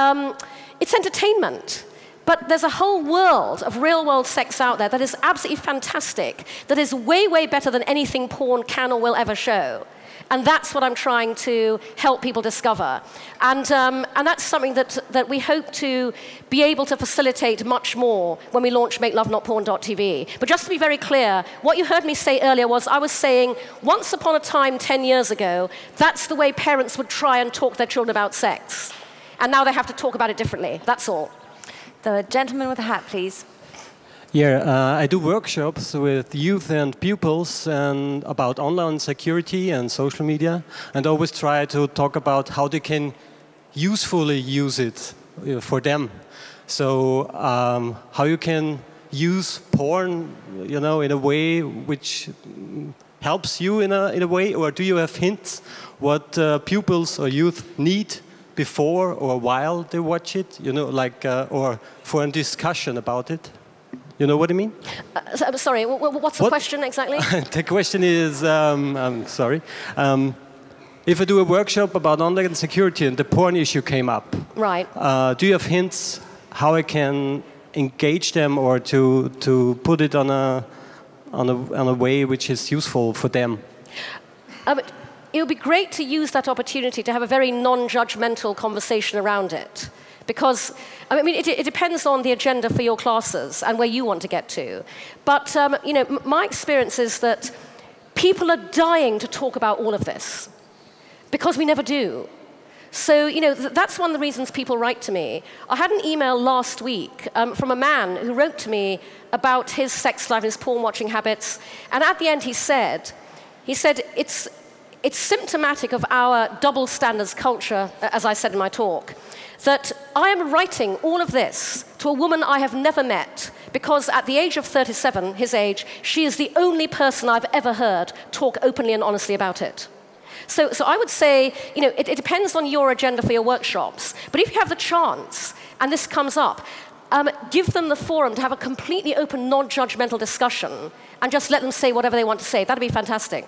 it's entertainment. But there's a whole world of real-world sex out there that is absolutely fantastic, that is way, way better than anything porn can or will ever show. And that's what I'm trying to help people discover. And that's something that we hope to be able to facilitate much more when we launch MakeLoveNotPorn.tv. But just to be very clear, what you heard me say earlier was I was saying, once upon a time, 10 years ago, that's the way parents would try and talk to their children about sex. And now they have to talk about it differently. That's all. The gentleman with the hat, please. Yeah, I do workshops with youth and pupils and about online security and social media, and always try to talk about how they can usefully use it for them. So how you can use porn, you know, in a way which helps you in a way, or do you have hints what pupils or youth need before or while they watch it, you know, like, or for a discussion about it? You know what I mean? Sorry, what's the question exactly? The question is, I'm sorry, if I do a workshop about online security and the porn issue came up, right? Do you have hints how I can engage them or to put it on a way which is useful for them? It would be great to use that opportunity to have a very non-judgmental conversation around it. Because, I mean, it depends on the agenda for your classes and where you want to get to. But, you know, my experience is that people are dying to talk about all of this because we never do. So, you know, that's one of the reasons people write to me. I had an email last week from a man who wrote to me about his sex life and his porn watching habits. And at the end he said it's symptomatic of our double standards culture, as I said in my talk, that I am writing all of this to a woman I have never met because at the age of 37, his age, she is the only person I've ever heard talk openly and honestly about it. So I would say, you know, it depends on your agenda for your workshops, but if you have the chance, and this comes up, give them the forum to have a completely open, non-judgmental discussion and just let them say whatever they want to say. That'd be fantastic.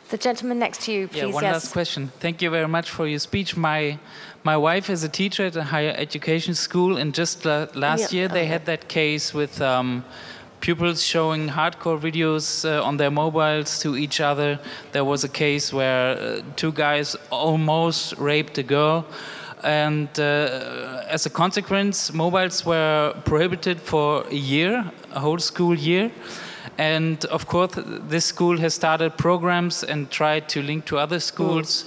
The gentleman next to you, please. Yeah, one last question. Thank you very much for your speech. My wife is a teacher at a higher education school, and just last year they had that case with pupils showing hardcore videos on their mobiles to each other. There was a case where 2 guys almost raped a girl, and as a consequence, mobiles were prohibited for a year, a whole school year. And of course, this school has started programs and tried to link to other schools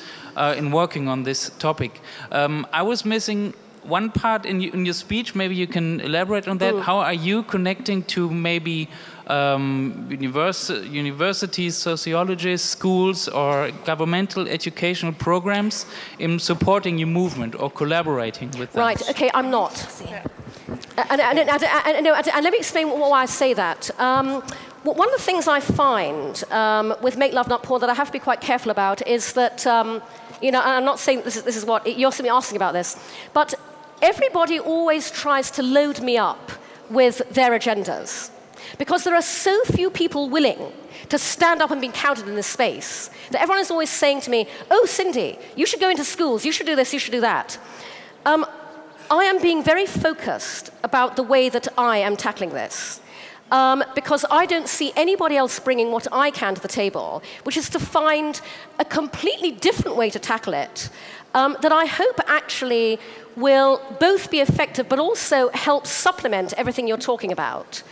in working on this topic. I was missing one part in your speech, maybe you can elaborate on that. How are you connecting to maybe universities, sociologists, schools, or governmental educational programs in supporting your movement or collaborating with them? Right, okay, I'm not. And let me explain why I say that. One of the things I find with Make Love Not Porn that I have to be quite careful about is that, you know, and I'm not saying this is what, you're asking about this, but everybody always tries to load me up with their agendas. Because there are so few people willing to stand up and be counted in this space, that everyone is always saying to me, oh, Cindy, you should go into schools, you should do this, you should do that. I am being very focused about the way that I am tackling this. Because I don't see anybody else bringing what I can to the table, which is to find a completely different way to tackle it, that I hope actually will both be effective but also help supplement everything you're talking about.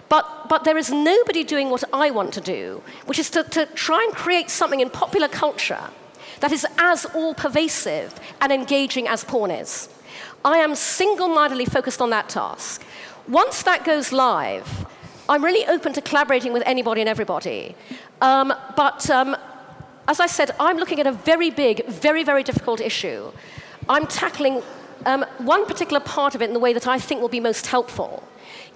But there is nobody doing what I want to do, which is to try and create something in popular culture that is as all-pervasive and engaging as porn is. I am single-mindedly focused on that task. Once that goes live, I'm really open to collaborating with anybody and everybody. As I said, I'm looking at a very big, very, very difficult issue. I'm tackling one particular part of it in the way that I think will be most helpful.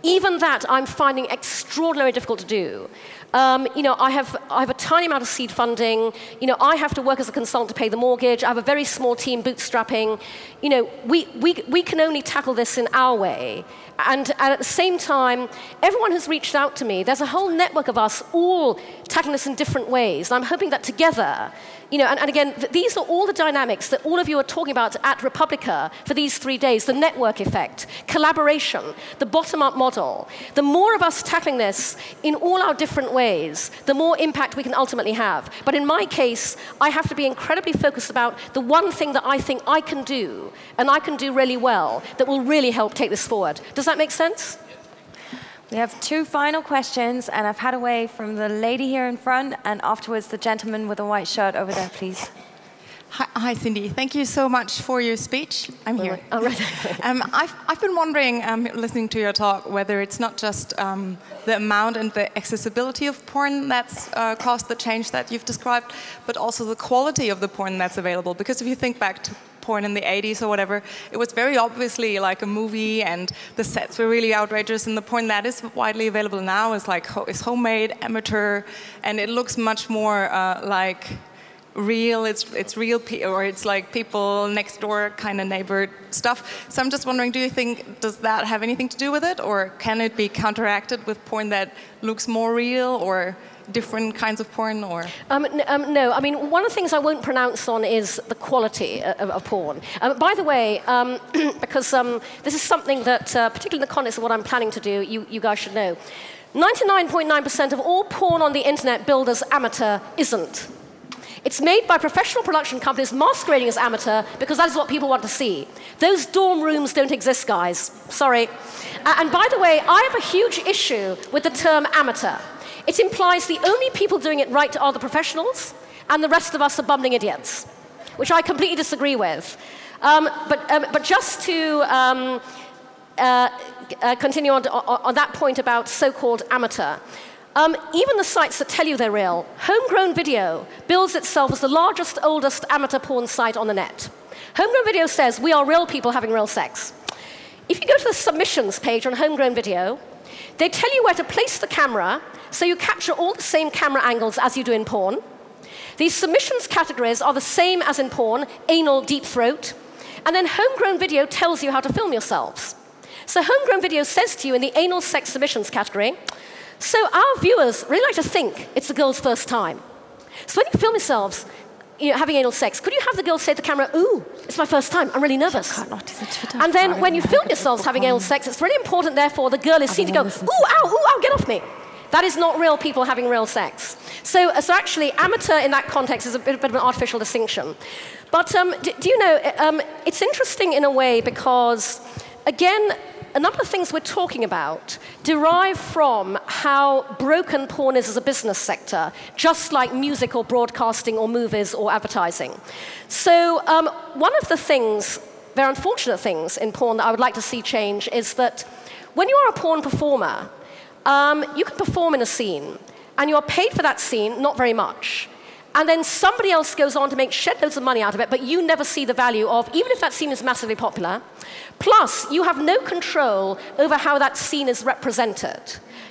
Even that I'm finding extraordinarily difficult to do. You know, I have a tiny amount of seed funding. You know, I have to work as a consultant to pay the mortgage. I have a very small team bootstrapping. You know, we can only tackle this in our way. And at the same time, everyone who's reached out to me, there's a whole network of us all tackling this in different ways. And I'm hoping that together, you know, and again, these are all the dynamics that all of you are talking about at Republica for these 3 days, the network effect, collaboration, the bottom-up model. The more of us tackling this in all our different ways, the more impact we can ultimately have. But in my case, I have to be incredibly focused about the one thing that I think I can do, and I can do really well, that will really help take this forward. Does that make sense? We have 2 final questions, and I've had away from the lady here in front, and afterwards the gentleman with a white shirt over there, please. Hi, Cindy. Thank you so much for your speech. I'm here. All right. I've been wondering, listening to your talk, whether it's not just the amount and the accessibility of porn that's caused the change that you've described, but also the quality of the porn that's available. Because if you think back to porn in the 80s or whatever, it was very obviously like a movie, and the sets were really outrageous, and the porn that is widely available now is like is homemade, amateur, and it looks much more like real. It's real, or it's like people next door kind of neighbor stuff. So I'm just wondering, do you think, does that have anything to do with it, or can it be counteracted with porn that looks more real, or different kinds of porn, or? No, I mean, one of the things I won't pronounce on is the quality of porn. By the way, because this is something that, particularly in the context of what I'm planning to do, you guys should know. 99.9% of all porn on the internet billed as amateur isn't. It's made by professional production companies masquerading as amateur because that is what people want to see. Those dorm rooms don't exist, guys. Sorry. And by the way, I have a huge issue with the term amateur. It implies the only people doing it right are the professionals, and the rest of us are bumbling idiots, which I completely disagree with. But just to continue on that point about so-called amateur, even the sites that tell you they're real, Homegrown Video bills itself as the largest, oldest amateur porn site on the net. Homegrown Video says we are real people having real sex. If you go to the submissions page on Homegrown Video, they tell you where to place the camera, so you capture all the same camera angles as you do in porn. These submissions categories are the same as in porn, anal, deep throat. And then Homegrown Video tells you how to film yourselves. So Homegrown Video says to you in the anal sex submissions category, so our viewers really like to think it's the girl's first time. So when you film yourselves, you know, having anal sex, could you have the girl say to the camera, ooh, it's my first time, I'm really nervous. And then when you film yourselves having anal sex, it's really important, therefore, the girl is seen to go, ooh, ow, get off me. That is not real people having real sex. So actually, amateur in that context is a bit of an artificial distinction. But do you know, it's interesting in a way because, again, a number of things we're talking about derive from how broken porn is as a business sector, just like music or broadcasting or movies or advertising. So one of the things very unfortunate things in porn that I would like to see change is that when you are a porn performer, you can perform in a scene, and you are paid for that scene, not very much. And then somebody else goes on to make shed loads of money out of it, but you never see the value of, even if that scene is massively popular. Plus, you have no control over how that scene is represented.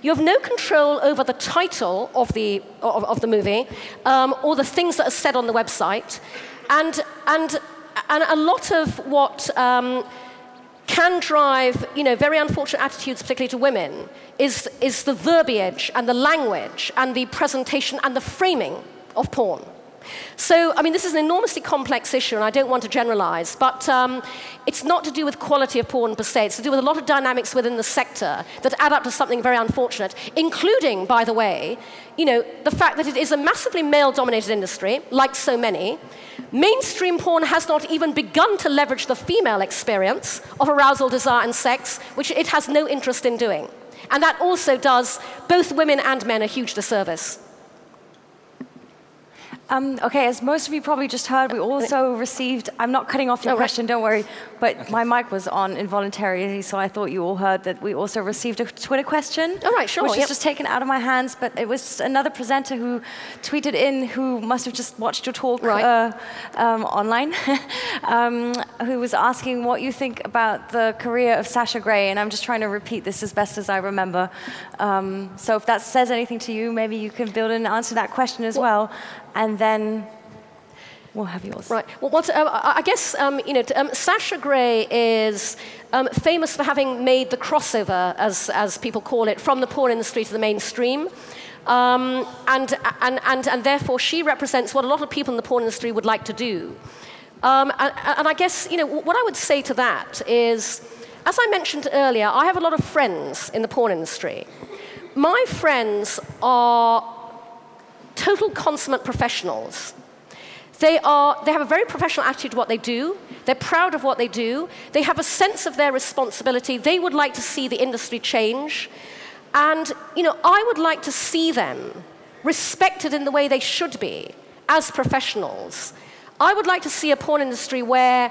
You have no control over the title of the movie or the things that are said on the website. And a lot of what can drive very unfortunate attitudes, particularly to women, is the verbiage and the language and the presentation and the framing of porn. So, I mean, this is an enormously complex issue, and I don't want to generalize, but it's not to do with quality of porn per se. It's to do with a lot of dynamics within the sector that add up to something very unfortunate, including, by the way, the fact that it is a massively male-dominated industry, like so many. Mainstream porn has not even begun to leverage the female experience of arousal, desire, and sex, which it has no interest in doing. And that also does both women and men a huge disservice. Okay, as most of you probably just heard, we also received, I'm not cutting off your question, don't worry, but my mic was on involuntarily, so I thought you all heard that we also received a Twitter question. Oh, right, sure. Which is just taken out of my hands, but it was another presenter who tweeted in, who must have just watched your talk online, who was asking what you think about the career of Sasha Grey, and I'm just trying to repeat this as best as I remember. So if that says anything to you, maybe you can build in and answer that question as well. And then we'll have yours. Right. Well, I guess Sasha Grey is famous for having made the crossover, as people call it, from the porn industry to the mainstream, and therefore she represents what a lot of people in the porn industry would like to do. And I guess what I would say to that is, as I mentioned earlier, I have a lot of friends in the porn industry. My friends are total consummate professionals. They have a very professional attitude to what they do. They're proud of what they do. They have a sense of their responsibility. They would like to see the industry change. And, I would like to see them respected in the way they should be as professionals. I would like to see a porn industry where,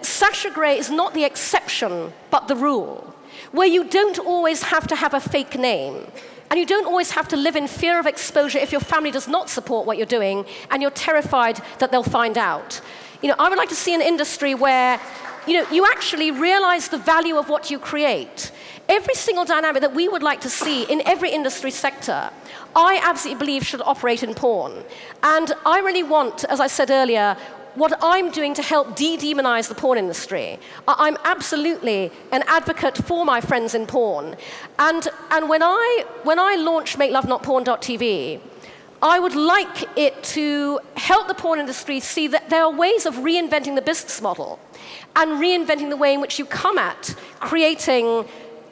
Sasha Grey is not the exception, but the rule. Where you don't always have to have a fake name. And you don't always have to live in fear of exposure if your family does not support what you're doing and you're terrified that they'll find out. I would like to see an industry where you actually realize the value of what you create. Every single dynamic that we would like to see in every industry sector, I absolutely believe should operate in porn. And I really want, as I said earlier, what I'm doing to help de-demonize the porn industry. I'm absolutely an advocate for my friends in porn. And when I launch MakeLoveNotPorn.tv, I would like it to help the porn industry see that there are ways of reinventing the business model and reinventing the way in which you come at creating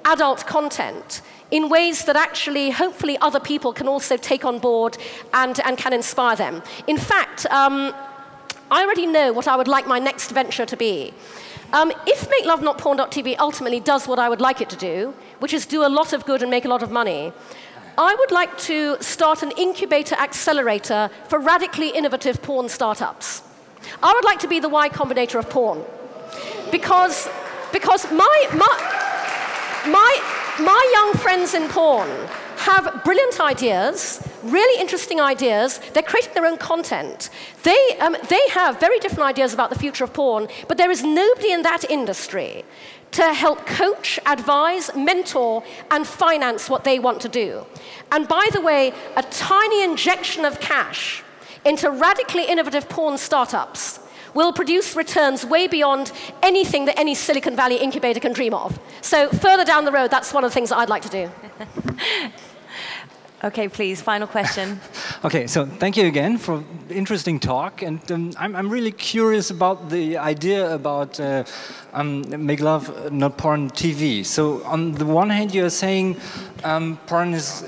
adult content in ways that actually, hopefully, other people can also take on board and can inspire them. In fact, I already know what I would like my next venture to be. If MakeLoveNotPorn.tv ultimately does what I would like it to do, which is do a lot of good and make a lot of money, I would like to start an incubator accelerator for radically innovative porn startups. I would like to be the Y Combinator of porn. Because my young friends in porn have brilliant ideas, really interesting ideas. They're creating their own content. They have very different ideas about the future of porn, but there is nobody in that industry to help coach, advise, mentor, and finance what they want to do. And by the way, a tiny injection of cash into radically innovative porn startups will produce returns way beyond anything that any Silicon Valley incubator can dream of. So further down the road, that's one of the things that I'd like to do. Okay, please, final question. Okay, so thank you again for the interesting talk. And I'm really curious about the idea about Make Love Not Porn TV. So on the one hand, you're saying porn is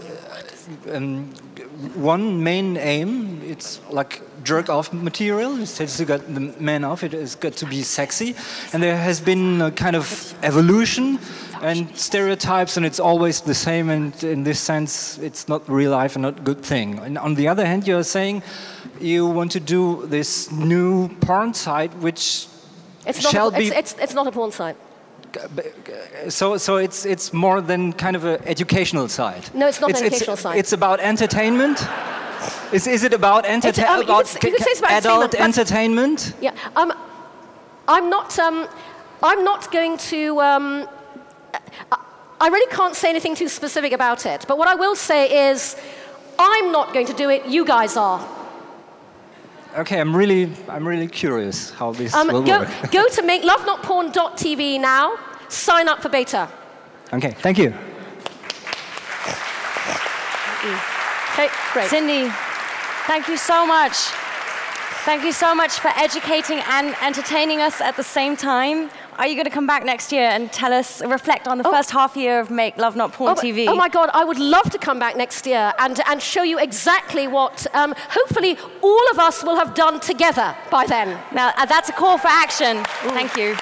one main aim. It's like jerk-off material. It has to get the man off. It has got to be sexy. And there has been a kind of evolution and stereotypes, and it's always the same, and in this sense, it's not real life and not a good thing. And on the other hand, you're saying you want to do this new porn site which It's not a porn site. So it's more than kind of an educational site. No, it's not an educational site. It's about entertainment. Is it about adult entertainment? Yeah. I'm not going to. I really can't say anything too specific about it. But what I will say is, I'm not going to do it. You guys are. Okay, I'm really curious how this will work. Go to MakeLoveNotPorn.tv now. Sign up for beta. Okay, thank you. Okay, great. Cindy, thank you so much. Thank you so much for educating and entertaining us at the same time. Are you going to come back next year and tell us, reflect on the first half year of Make Love Not Porn TV? Oh my God, I would love to come back next year and show you exactly what, hopefully, all of us will have done together by then. Now, that's a call for action. Thank you.